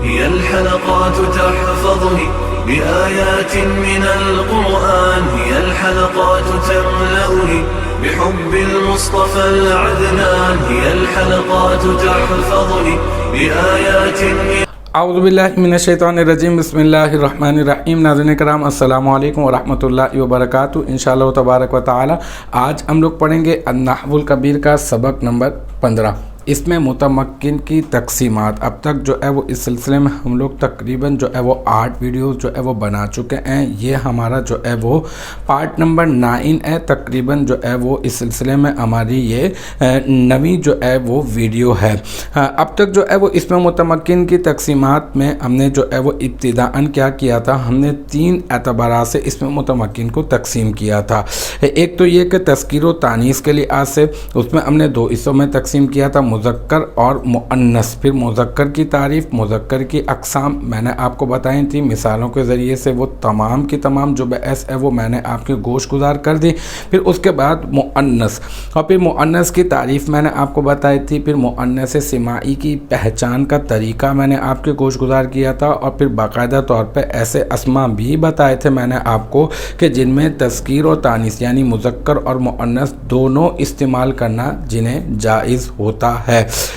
هي الحلقات تحفظني بآيات من القرآن، هي الحلقات تملأني بحب المصطفى العدنان، هي الحلقات تحفظني بآيات من اعوذ باللہ من الشیطان الرجیم، بسم اللہ الرحمن الرحیم۔ ناظرین کرام، السلام علیکم ورحمۃ اللہ وبرکاتہ۔ انشاءاللہ تبارک و تعالی آج ہم لوگ پڑھیں گے النحو الکبیر کا سبق نمبر 15۔ اس میں متمکن کی تقسیمات، اب تک جو ہے وہ اس سلسلے میں ہم لوگ تقریباً جو ہے وہ 8 ویڈیوز جو ہے وہ بنا چکے ہیں۔ یہ ہمارا جو ہے وہ پارٹ نمبر 9 ہے، تقریباً جو ہے وہ اس سلسلے میں ہماری یہ 9ویں جو ہے وہ ویڈیو ہے۔ اب تک جو ہے وہ اس میں متمکن کی تقسیمات میں ہم نے جو ہے وہ ابتداءً کیا کیا تھا، ہم نے 3 اعتبارات سے اس میں متمکن کو تقسیم کیا تھا۔ ایک تو یہ کہ تذکیر و تانیث کے لحاظ سے اس میں ہم نے 2 حصوں میں تقسیم کیا تھا، مذکر اور مؤنث۔ پھر مذکر کی تعریف، مذکر کی اقسام میں نے آپ کو بتائی تھی، مثالوں کے ذریعے سے وہ تمام کی تمام جو بحث ہے وہ میں نے آپ کے گوش گزار کر دی۔ پھر اس کے بعد مؤنث، اور پھر مؤنث کی تعریف میں نے آپ کو بتائی تھی۔ پھر مؤنث سماعی کی پہچان کا طریقہ میں نے آپ کے گوش گزار کیا تھا، اور پھر باقاعدہ طور پہ ایسے اسما بھی بتائے تھے میں نے آپ کو کہ جن میں تذکیر و تانیث یعنی مذکر اور مؤنث دونوں استعمال کرنا جنہیں جائز ہوتا ہے۔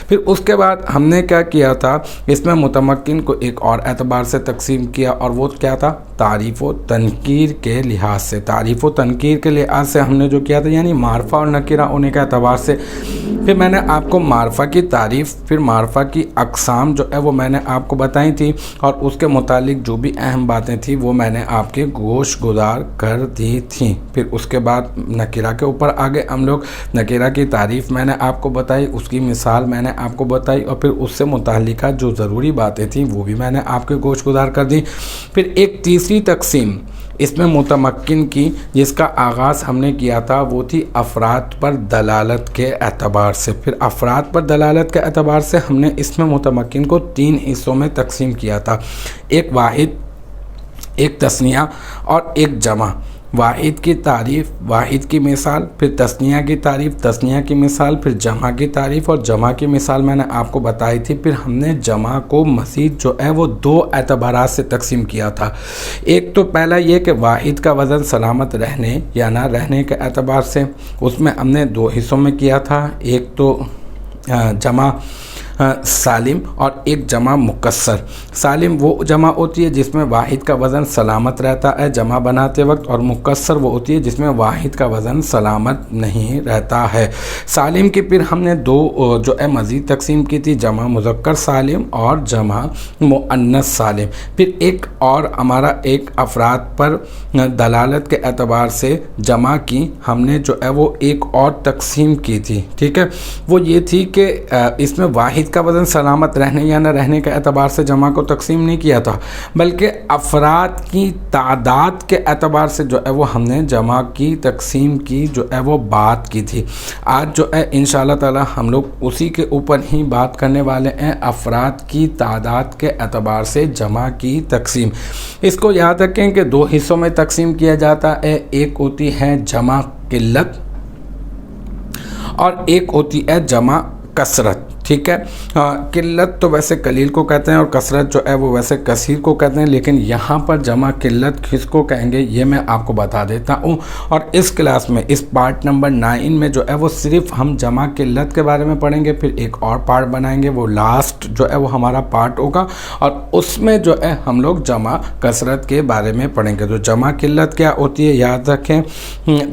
پھر اس کے بعد ہم نے کیا کیا تھا، اس میں متمکن کو ایک اور اعتبار سے تقسیم کیا، اور وہ کیا تھا، تعریف و تنکیر کے لحاظ سے۔ تعریف و تنکیر کے لحاظ سے ہم نے جو کیا تھا یعنی معرفہ اور نکرہ ہونے کے اعتبار سے۔ پھر میں نے آپ کو معرفہ کی تعریف، پھر معرفہ کی اقسام جو ہے وہ میں نے آپ کو بتائی تھی، اور اس کے متعلق جو بھی اہم باتیں تھیں وہ میں نے آپ کے گوش گزار کر دی تھیں۔ پھر اس کے بعد نکرہ کے اوپر آگے ہم لوگ نکرہ کی تعریف میں نے آپ کو بتائی، اس کی مثال میں نے آپ کو بتائی، اور پھر اس سے متعلقہ جو ضروری باتیں تھیں وہ بھی میں نے آپ کے گوش گزار کر دی۔ پھر ایک تیسری تقسیم اس میں متمکن کی جس کا آغاز ہم نے کیا تھا وہ تھی افراد پر دلالت کے اعتبار سے۔ پھر افراد پر دلالت کے اعتبار سے ہم نے اس میں متمکن کو 3 حصوں میں تقسیم کیا تھا، ایک واحد، ایک تثنیہ اور ایک جمع۔ واحد کی تعریف، واحد کی مثال، پھر تثنیہ کی تعریف، تثنیہ کی مثال، پھر جمع کی تعریف اور جمع کی مثال میں نے آپ کو بتائی تھی۔ پھر ہم نے جمع کو مزید جو ہے وہ 2 اعتبارات سے تقسیم کیا تھا۔ ایک تو پہلا یہ کہ واحد کا وزن سلامت رہنے یا نہ رہنے کے اعتبار سے، اس میں ہم نے 2 حصوں میں کیا تھا، ایک تو جمع سالم اور ایک جمع مکسر۔ سالم وہ جمع ہوتی ہے جس میں واحد کا وزن سلامت رہتا ہے جمع بناتے وقت، اور مکسر وہ ہوتی ہے جس میں واحد کا وزن سلامت نہیں رہتا ہے۔ سالم کی پھر ہم نے 2 جو ہے مزید تقسیم کی تھی، جمع مذکر سالم اور جمع مؤنث سالم۔ پھر ایک اور ہمارا ایک افراد پر دلالت کے اعتبار سے جمع کی ہم نے جو ہے وہ ایک اور تقسیم کی تھی، ٹھیک ہے، وہ یہ تھی کہ اس میں واحد کا وزن سلامت رہنے یا نہ رہنے کے اعتبار سے جمع کو تقسیم نہیں کیا تھا، بلکہ افراد کی تعداد کے اعتبار سے جو ہے وہ ہم نے جمع کی تقسیم کی جو ہے وہ بات کی تھی۔ آج جو ہے انشاءاللہ تعالی ہم لوگ اسی کے اوپر ہی بات کرنے والے ہیں، افراد کی تعداد کے اعتبار سے جمع کی تقسیم۔ اس کو یاد رکھیں کہ 2 حصوں میں تقسیم کیا جاتا ہے، ایک ہوتی ہے جمع قلت اور ایک ہوتی ہے جمع کثرت، ٹھیک ہے۔ قلت تو ویسے قلیل کو کہتے ہیں اور کثرت جو ہے وہ ویسے کثیر کو کہتے ہیں، لیکن یہاں پر جمع قلت کس کو کہیں گے یہ میں آپ کو بتا دیتا ہوں۔ اور اس کلاس میں اس پارٹ نمبر 9 میں جو ہے وہ صرف ہم جمع قلت کے بارے میں پڑھیں گے، پھر ایک اور پارٹ بنائیں گے، وہ لاسٹ جو ہے وہ ہمارا پارٹ ہوگا، اور اس میں جو ہے ہم لوگ جمع کثرت کے بارے میں پڑھیں گے۔ تو جمع قلت کیا ہوتی ہے یاد رکھیں،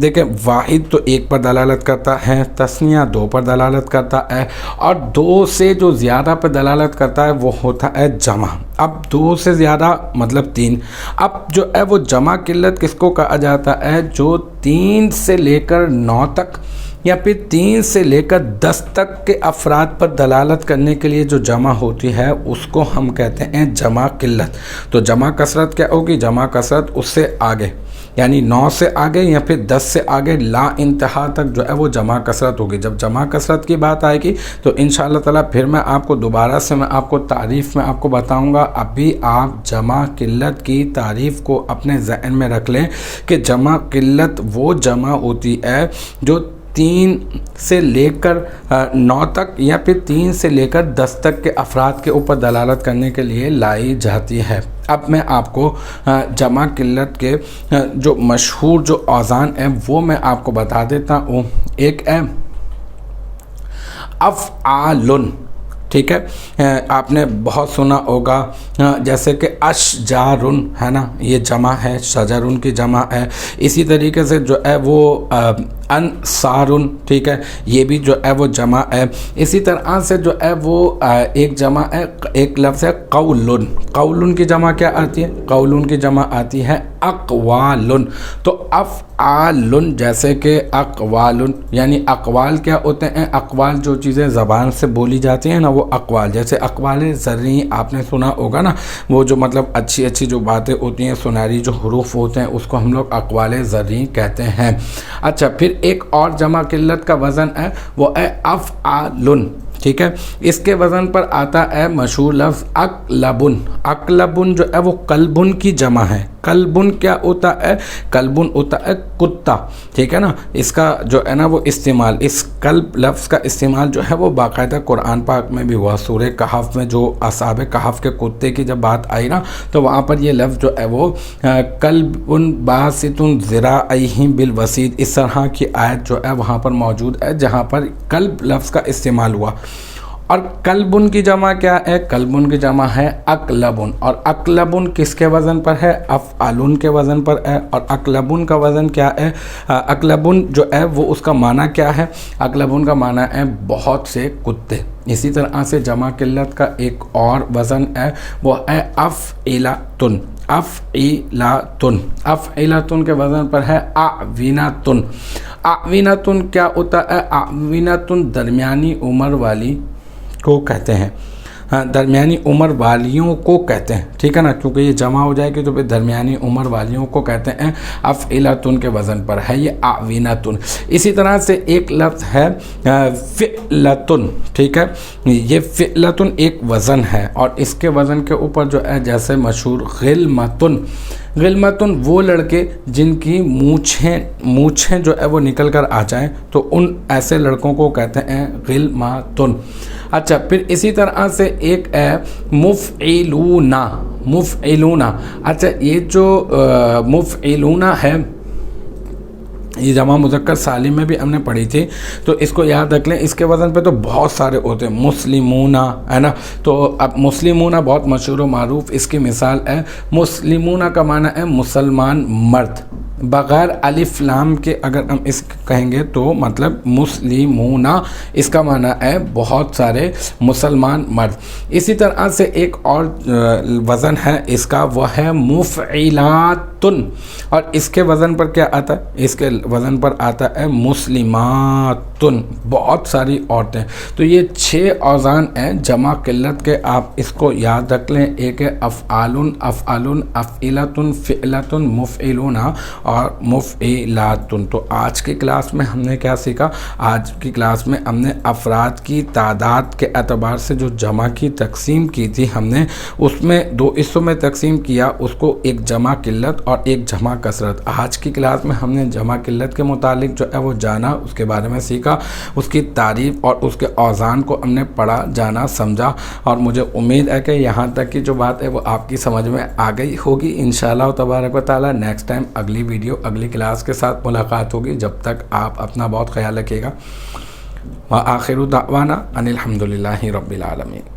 دیکھیں واحد تو 1 پر دلالت کرتا ہے، تثنیہ 2 پر دلالت کرتا ہے، اور 2 سے جو زیادہ پر دلالت کرتا ہے وہ ہوتا ہے جمع۔ اب 2 سے زیادہ مطلب 3۔ اب جو ہے وہ جمع قلت کس کو کہا جاتا ہے، جو 3 سے لے کر 9 تک یا پھر 3 سے لے کر 10 تک کے افراد پر دلالت کرنے کے لیے جو جمع ہوتی ہے اس کو ہم کہتے ہیں جمع قلت۔ تو جمع کثرت کیا ہوگی، جمع کثرت اس سے آگے یعنی 9 سے آگے یا پھر 10 سے آگے لا انتہا تک جو ہے وہ جمع کثرت ہوگی۔ جب جمع کثرت کی بات آئے گی تو انشاءاللہ تعالیٰ پھر میں آپ کو دوبارہ سے میں آپ کو تعریف میں آپ کو بتاؤں گا۔ ابھی آپ جمع قلت کی تعریف کو اپنے ذہن میں رکھ لیں کہ جمع قلت وہ جمع ہوتی ہے جو 3 سے لے کر 9 تک یا پھر 3 سے لے کر 10 تک کے افراد کے اوپر دلالت کرنے کے لیے لائی جاتی ہے۔ اب میں آپ کو جمع قلت کے جو مشہور جو اوزان ہیں وہ میں آپ کو بتا دیتا ہوں۔ ایک ہے افعال، ٹھیک ہے، آپ نے بہت سنا ہوگا، جیسے کہ اشجارن ہے نا، یہ جمع ہے، شجرن کی جمع ہے۔ اسی طریقے سے جو ہے وہ انصارن، ٹھیک ہے، یہ بھی جو ہے وہ جمع ہے۔ اسی طرح سے جو ہے وہ ایک جمع ہے، ایک لفظ ہے قولن۔ قولن کی جمع کیا آتی ہے؟ قولن کی جمع آتی ہے اقوالن۔ تو افعالن جیسے کہ اقوالن، یعنی اقوال کیا ہوتے ہیں؟ اقوال جو چیزیں زبان سے بولی جاتی ہیں نا وہ اقوال، جیسے اقوال زرعی آپ نے سنا ہوگا نا، وہ جو مطلب اچھی اچھی جو باتیں ہوتی ہیں، سنہری جو حروف ہوتے ہیں، اس کو ہم لوگ اقوال زرعی کہتے ہیں۔ اچھا، پھر ایک اور جمع قلت کا وزن ہے، وہ ہے افعالن، ٹھیک ہے، اس کے وزن پر آتا ہے مشہور لفظ اقلبن۔ اقلبن جو ہے وہ قلبن کی جمع ہے۔ قلبن کیا ہوتا ہے؟ قلبن ہوتا ہے کتا، ٹھیک ہے نا۔ اس کا جو ہے نا وہ استعمال، اس قلب لفظ کا استعمال جو ہے وہ باقاعدہ قرآن پاک میں بھی ہوا۔ سورہ کہف میں جو اصحاب کہف کے کتے کی جب بات آئی نا، تو وہاں پر یہ لفظ جو ہے وہ قلبن باسط ذراعیہ بالوسید، اس طرح کی آیت جو ہے وہاں پر موجود ہے جہاں پر قلب لفظ کا استعمال ہوا۔ اور قلبن کی جمع کیا ہے؟ قلبن کی جمع ہے اقلبن، اور اقلبن کس کے وزن پر ہے؟ افعالن کے وزن پر ہے۔ اور اقلبن کا وزن کیا ہے؟ اقلبن جو ہے وہ اس کا معنی کیا ہے؟ اقلبن کا معنی ہے بہت سے کتے۔ اسی طرح سے جمع قلت کا ایک اور وزن ہے، وہ ہے افعلتن۔ افعلتن، افعلتن کے وزن پر ہے اعوینتن۔ اعوینتن کیا ہوتا ہے؟ اعوینتن درمیانی عمر والی کو کہتے ہیں، درمیانی عمر والیوں کو کہتے ہیں، ٹھیک ہے نا، کیونکہ یہ جمع ہو جائے گی تو پھر درمیانی عمر والیوں کو کہتے ہیں۔ افعلتن کے وزن پر ہے یہ اعوینتن۔ اسی طرح سے ایک لفظ ہے فعلتن، ٹھیک ہے، یہ فعلتن ایک وزن ہے، اور اس کے وزن کے اوپر جو ہے جیسے مشہور غلمتن۔ غلمتن وہ لڑکے جن کی مونچھیں جو ہے وہ نکل کر آ جائیں تو ان ایسے لڑکوں کو کہتے ہیں غلمتن۔ اچھا، پھر اسی طرح سے ایک ہے مفعلون۔ مفعلون، اچھا، یہ جو مفعلون ہے یہ جمع مذکر سالم میں بھی ہم نے پڑھی تھی، تو اس کو یاد رکھ لیں۔ اس کے وزن پہ تو بہت سارے ہوتے ہیں، مسلمون ہے نا، تو اب مسلمون بہت مشہور و معروف، اس کی مثال ہے مسلمون کا معنی ہے مسلمان مرد، بغیر الف لام کے اگر ہم اس کہیں گے تو مطلب مسلمون، اس کا معنی ہے بہت سارے مسلمان مرد۔ اسی طرح سے ایک اور وزن ہے اس کا، وہ ہے مفعلاتن، اور اس کے وزن پر کیا آتا ہے؟ اس کے وزن پر آتا ہے مسلماتن، بہت ساری عورتیں۔ تو یہ 6 اوزان ہیں جمع قلت کے، آپ اس کو یاد رکھ لیں۔ ایک ہے افعالن، افعالن، افعلتن، فعلتن، مفعلون اور مفعلاتن۔ تو آج کی کلاس میں ہم نے کیا سیکھا؟ آج کی کلاس میں ہم نے افراد کی تعداد کے اعتبار سے جو جمع کی تقسیم کی تھی، ہم نے اس میں 2 حصوں میں تقسیم کیا، اس کو ایک جمع قلت اور ایک جمع کثرت۔ آج کی کلاس میں ہم نے جمع قلت کے متعلق جو ہے وہ جانا، اس کے بارے میں سیکھا، اس کی تعریف اور اس کے اوزان کو ہم نے پڑھا، جانا، سمجھا، اور مجھے امید ہے کہ یہاں تک کی جو بات ہے وہ آپ کی سمجھ میں آ گئی ہوگی انشاءاللہ تبارک و تعالی۔ نیکسٹ ٹائم اگلی ویڈیو، اگلی کلاس کے ساتھ ملاقات ہوگی، جب تک آپ اپنا بہت خیال رکھیے گا۔ وآخر دعوانا ان الحمدللہ رب العالمین۔